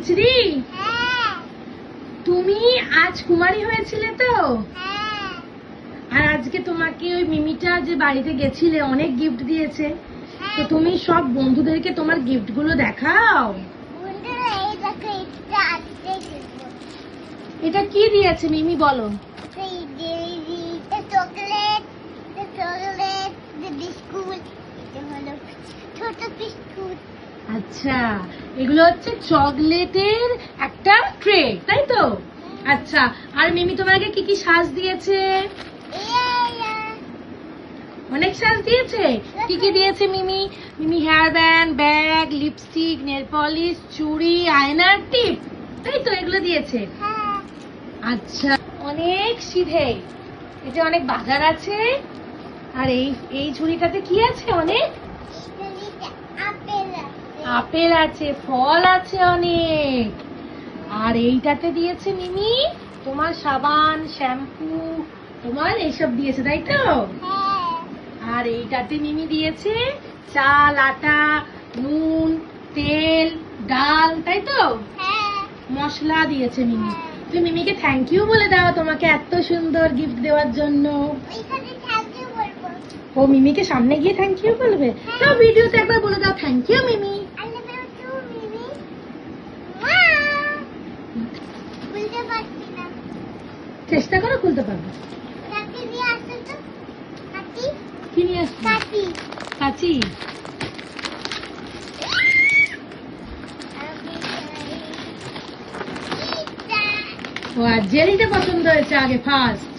শ্রী, তুমি আজ কুমারী হয়েছিলে তো? আর আজকে তোমাকে ওই মিমিটা যে বাড়িতে গেছিলে অনেক গিফট দিয়েছে, তো তুমি সব বন্ধুদেরকে তোমার গিফট গুলো দেখাও। এটা কি দিয়েছে মিমি বলো? চকলেট, বিস্কুট, ছোট বিস্কুট। আচ্ছা, এগুলো হচ্ছে চকলেটের একটা ট্রে, তাই তো? আচ্ছা, আর মিমি তোমাকে কি কি সাজ দিয়েছে? অনেক সাজ দিয়েছে। কি কি দিয়েছে Mimi? Mimi hair band, bag, lipstick, nail polish, চুড়ি, আয়নার টিপ, তাই তো? এগুলো দিয়েছে। আচ্ছা, অনেক সিধে, এটা অনেক বাজার আছে। আর এই ঝুড়িটাতে কি আছে? অনেক আপেল আছে, ফল আছে অনেক। আর এইটাতে দিয়েছে মিমি তোমার সাবান, শ্যাম্পু, তোমার এইসব দিয়েছে, তাই তো? আর এইটাতে মিমি দিয়েছে চাল, আটা, নুন, তেল, ডাল, তাই তো? মশলা দিয়েছে মিমি। তুমি মিমিকে থ্যাংক ইউ বলে দাও তোমাকে এত সুন্দর গিফট দেওয়ার জন্য। ও মিমিকে সামনে গিয়ে থ্যাংক ইউ বলবে? তাও ভিডিওতে একবার বলে দাও থ্যাংক ইউ মিমি। চেষ্টা করো, খুলতে পারবে। কি নিয়ে আসছো? কাঁচি। ও আর জেলিটা পছন্দ হয়েছে আগে ফার্স্ট।